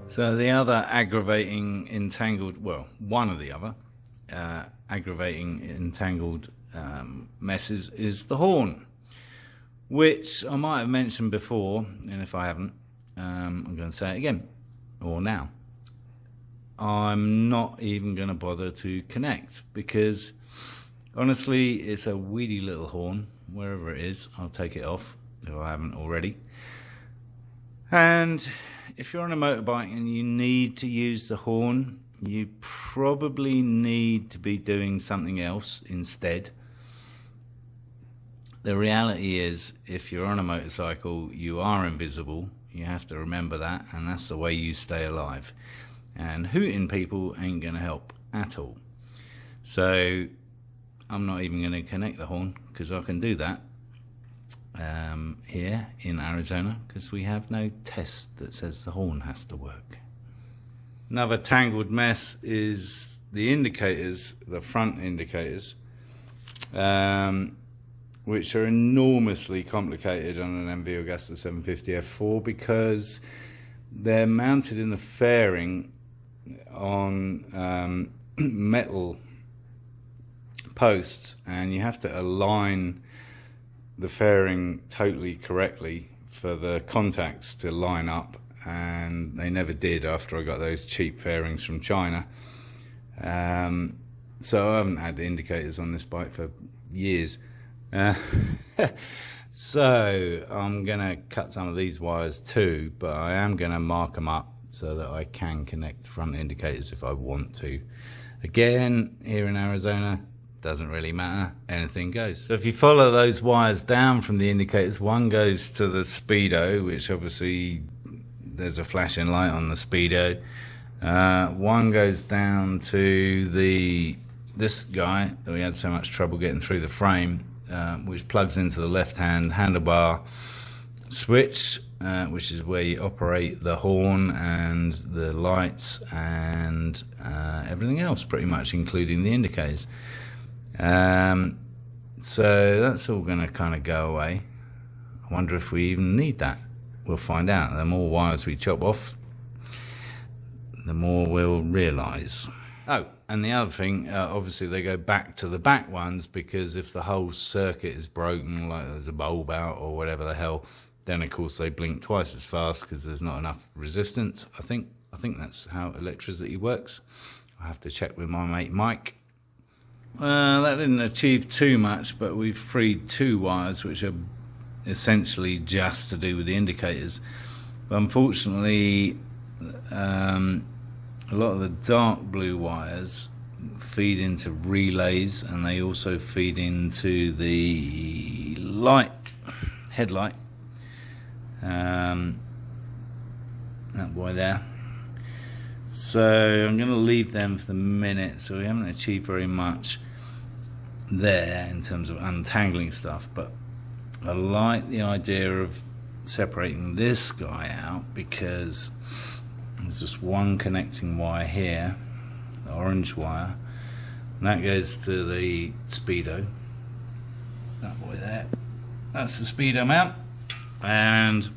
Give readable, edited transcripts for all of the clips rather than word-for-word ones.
So the other aggravating entangled, well, one of the other aggravating entangled messes is the horn, which I might have mentioned before, and if I haven't, I'm going to say it again, or now. I'm not even going to bother to connect, because honestly it's a weedy little horn. Wherever it is, I'll take it off if I haven't already. And if you're on a motorbike and you need to use the horn, you probably need to be doing something else instead. The reality is, if you're on a motorcycle, you are invisible. You have to remember that, and that's the way you stay alive. And hooting people ain't going to help at all. So I'm not even going to connect the horn, because I can do that here in Arizona, because we have no test that says the horn has to work. Another tangled mess is the indicators, the front indicators, which are enormously complicated on an MV Agusta 750 F4, because they're mounted in the fairing on metal posts, and you have to align the fairing totally correctly for the contacts to line up, and they never did after I got those cheap fairings from China. So I haven't had indicators on this bike for years. So I'm gonna cut some of these wires too, but I am gonna mark them up so that I can connect front indicators if I want to. Again, here in Arizona, doesn't really matter, anything goes. So if you follow those wires down from the indicators, one goes to the speedo, which obviously there's a flashing light on the speedo. One goes down to this guy that we had so much trouble getting through the frame, which plugs into the left-hand handlebar switch, which is where you operate the horn and the lights and everything else, pretty much, including the indicators. So that's all going to kind of go away. I wonder if we even need that. We'll find out. The more wires we chop off, the more we'll realise. Oh, and the other thing, obviously they go back to the back ones, because if the whole circuit is broken, like there's a bulb out or whatever the hell, then of course they blink twice as fast because there's not enough resistance. I think that's how electricity works. I have to check with my mate Mike. That didn't achieve too much, but we've freed two wires which are essentially just to do with the indicators. But unfortunately, a lot of the dark blue wires feed into relays, and they also feed into the headlight. That boy there. So I'm going to leave them for the minute. So we haven't achieved very much there in terms of untangling stuff, but I like the idea of separating this guy out, because there's just one connecting wire here, the orange wire, and that goes to the speedo. That boy there, that's the speedo mount, and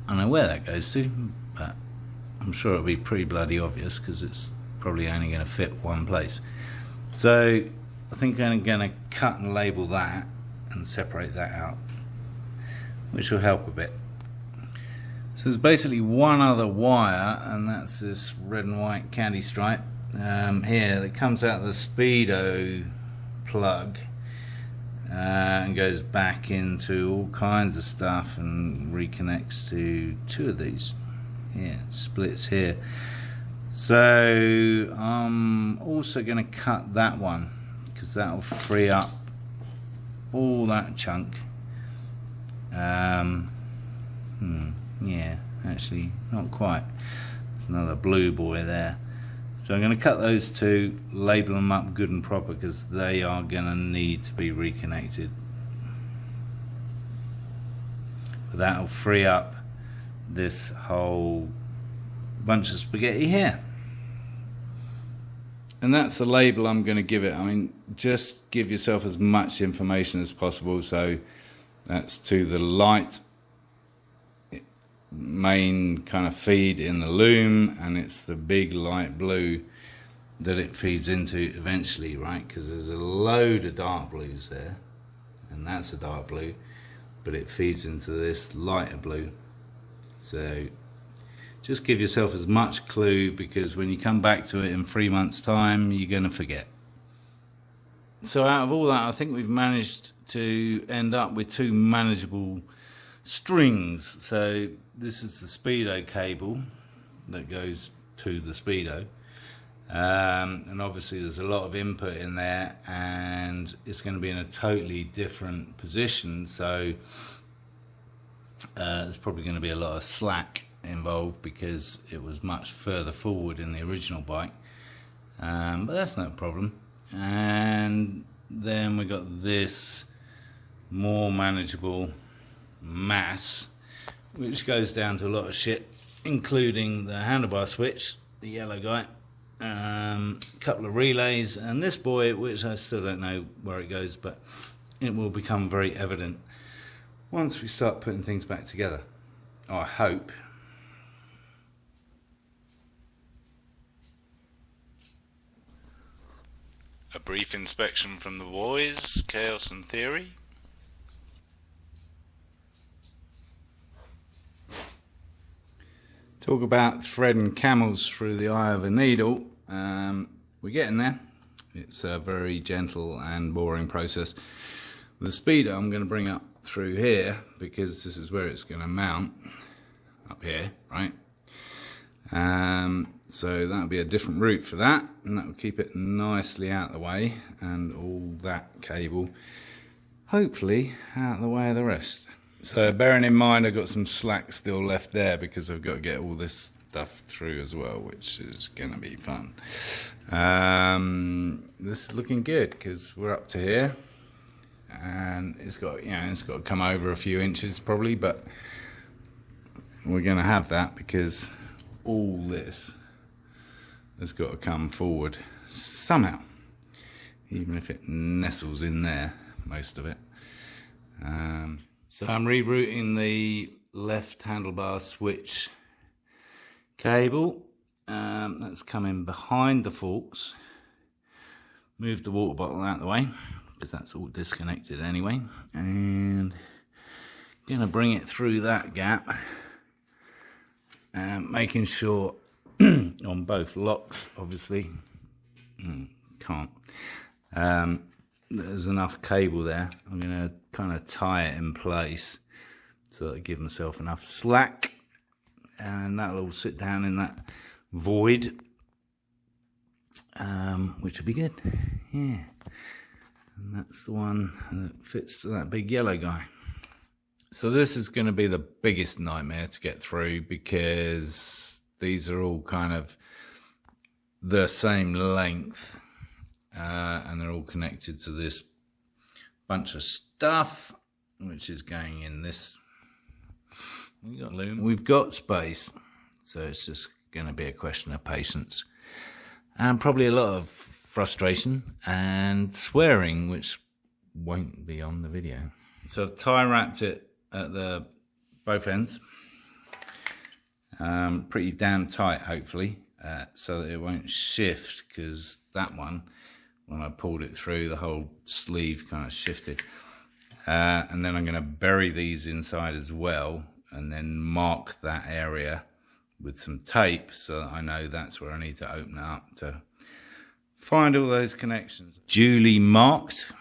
I don't know where that goes to, but I'm sure it'll be pretty bloody obvious, because it's probably only going to fit one place. So I think I'm going to cut and label that and separate that out, which will help a bit. So there's basically one other wire, and that's this red and white candy stripe here that comes out of the speedo plug and goes back into all kinds of stuff and reconnects to two of these. Yeah, splits here. So I'm also going to cut that one, because that will free up all that chunk. Yeah, actually not quite. There's another blue boy there. So I'm going to cut those two, label them up good and proper, because they are going to need to be reconnected. But that will free up this whole bunch of spaghetti here. And that's the label I'm going to give it. I mean, just give yourself as much information as possible. So that's to the light main kind of feed in the loom, and it's the big light blue that it feeds into eventually, right? Because there's a load of dark blues there, and that's a dark blue, but it feeds into this lighter blue. So just give yourself as much clue, because when you come back to it in 3 months' time, you're going to forget. So out of all that, I think we've managed to end up with 2 manageable strings. So this is the Speedo cable that goes to the Speedo. And obviously there's a lot of input in there, and it's going to be in a totally different position, so there's probably going to be a lot of slack involved because it was much further forward in the original bike, but that's no problem. And then we got this more manageable mass, which goes down to a lot of shit, including the handlebar switch, the yellow guy, couple of relays, and this boy, which I still don't know where it goes, but it will become very evident once we start putting things back together, I hope. A brief inspection from the boys, Chaos and Theory. Talk about threading camels through the eye of a needle. We're getting there. It's a very gentle and boring process. The speedo I'm going to bring up through here, because this is where it's going to mount, up here, right? So that'll be a different route for that, and that will keep it nicely out of the way, and all that cable hopefully out of the way of the rest. So bearing in mind I've got some slack still left there because I've got to get all this stuff through as well, which is going to be fun. This is looking good because we're up to here, and it's got, you know, it's got to come over a few inches probably, but we're going to have that because all this has got to come forward somehow, even if it nestles in there, most of it. So I'm rerouting the left handlebar switch cable. That's coming behind the forks. Move the water bottle out of the way because that's all disconnected anyway. And gonna bring it through that gap. Making sure on both locks, obviously, can't. There's enough cable there. I'm going to kind of tie it in place so that I give myself enough slack, and that'll all sit down in that void, which will be good. Yeah, and that's the one that fits to that big yellow guy. So this is going to be the biggest nightmare to get through because these are all kind of the same length. And they're all connected to this bunch of stuff, which is going in this. We've got loom. We've got space, so it's just going to be a question of patience and probably a lot of frustration and swearing, which won't be on the video. So I've tie wrapped it at the both ends, pretty damn tight, hopefully, so that it won't shift, because that one, when I pulled it through, the whole sleeve kind of shifted. And then I'm going to bury these inside as well, and then mark that area with some tape so that I know that's where I need to open it up to find all those connections. Duly marked,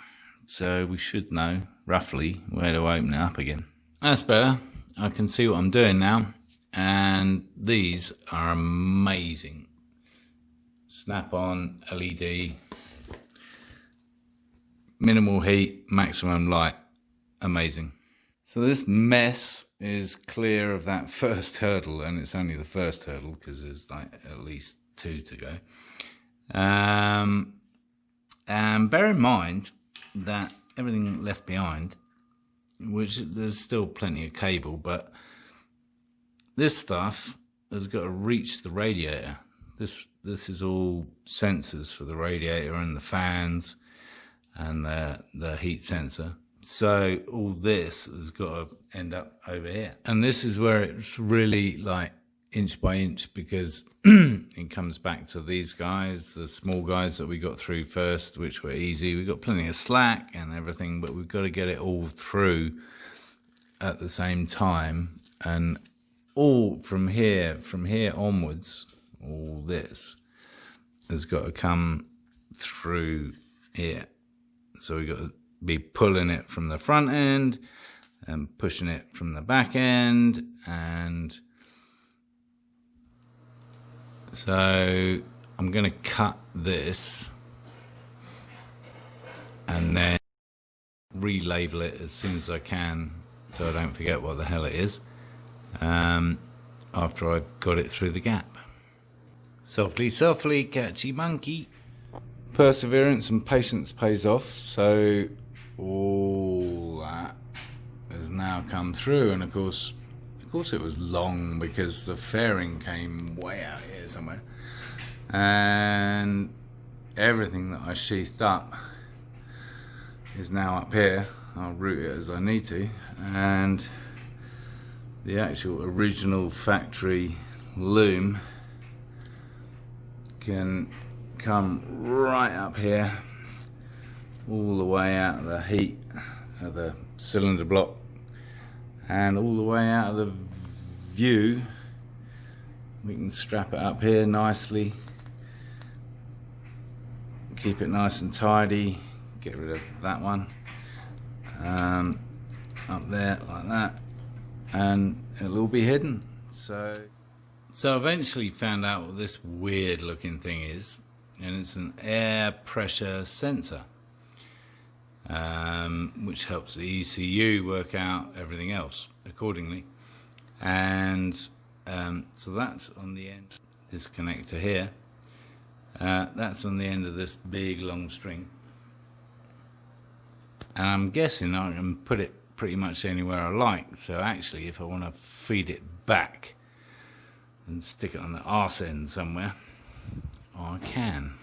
so we should know roughly where to open it up again. That's better. I can see what I'm doing now, and these are amazing. Snap-on LED. Minimal heat, maximum light. Amazing. So this mess is clear of that first hurdle, and it's only the first hurdle because there's like at least 2 to go. And bear in mind that everything left behind, which there's still plenty of cable, but this stuff has got to reach the radiator. This is all sensors for the radiator and the fans and the heat sensor. So all this has got to end up over here. And this is where it's really like inch by inch, because it comes back to these guys, the small guys that we got through first, which were easy. We got plenty of slack and everything, but we've got to get it all through at the same time. And all from here onwards, all this has got to come through here. So we've got to be pulling it from the front end and pushing it from the back end. And so I'm going to cut this and then relabel it as soon as I can so I don't forget what the hell it is after I've got it through the gap. Softly, softly, catchy monkey. Perseverance and patience pays off, so all that has now come through, and of course it was long because the fairing came way out here somewhere, and everything that I sheathed up is now up here. I'll route it as I need to, and the actual original factory loom can come right up here, all the way out of the heat of the cylinder block and all the way out of the view. We can strap it up here nicely, keep it nice and tidy, get rid of that one up there like that, and it'll all be hidden. So I eventually found out what this weird looking thing is, and it's an air pressure sensor, which helps the ECU work out everything else accordingly. And so that's on the end, this connector here, that's on the end of this big long string, and I'm guessing I can put it pretty much anywhere I like. So actually, if I want to feed it back and stick it on the arse end somewhere, I can.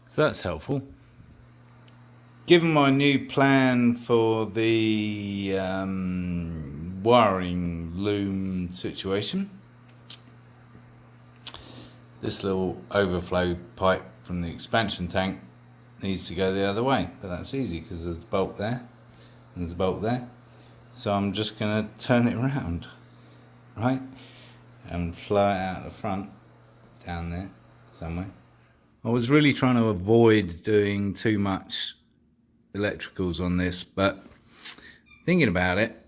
So that's helpful. Given my new plan for the wiring loom situation, this little overflow pipe from the expansion tank needs to go the other way, but that's easy because there's a bolt there and there's a bolt there. So I'm just going to turn it around, right, and flow it out the front down there somewhere. I was really trying to avoid doing too much electricals on this, but thinking about it,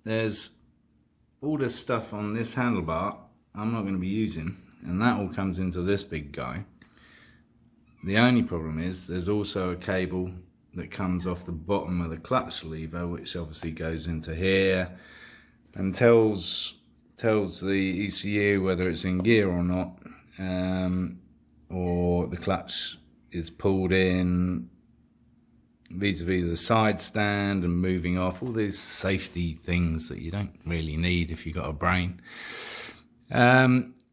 there's all this stuff on this handlebar I'm not going to be using, and that all comes into this big guy. The only problem is there's also a cable that comes off the bottom of the clutch lever, which obviously goes into here and tells the ECU whether it's in gear or not, or the clutch is pulled in vis-a-vis the side stand and moving off, all these safety things that you don't really need if you've got a brain.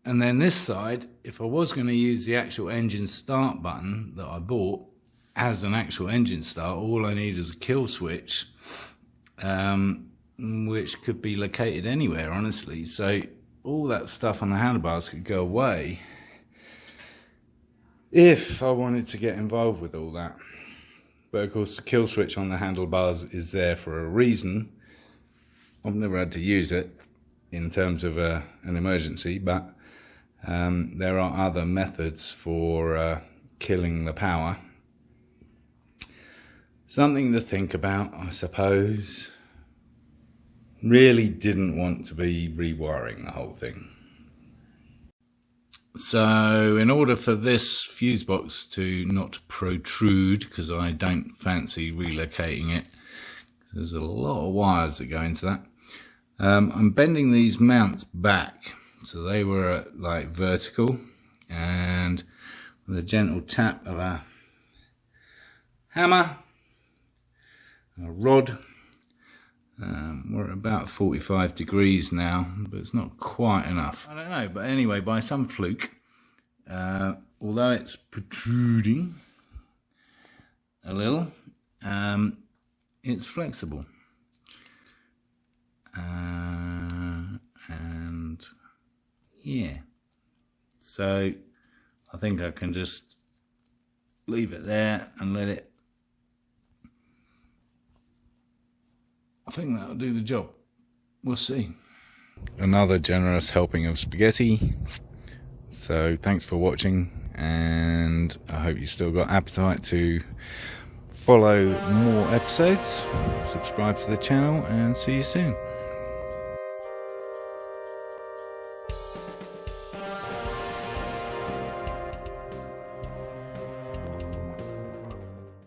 And then this side, if I was going to use the actual engine start button that I bought as an actual engine start, all I need is a kill switch, which could be located anywhere, honestly. So all that stuff on the handlebars could go away if I wanted to get involved with all that. But of course the kill switch on the handlebars is there for a reason. I've never had to use it in terms of an emergency, but there are other methods for killing the power. Something to think about, I suppose. Really didn't want to be rewiring the whole thing. So in order for this fuse box to not protrude, because I don't fancy relocating it, there's a lot of wires that go into that, I'm bending these mounts back. So they were like vertical, and with a gentle tap of a hammer, a rod, We're at about 45 degrees now, but it's not quite enough. I don't know, but anyway, by some fluke, although it's protruding a little, it's flexible. And yeah, so I think I can just leave it there and let it. I think that'll do the job. We'll see. Another generous helping of spaghetti. So thanks for watching, and I hope you still got appetite to follow more episodes. Subscribe to the channel and see you soon.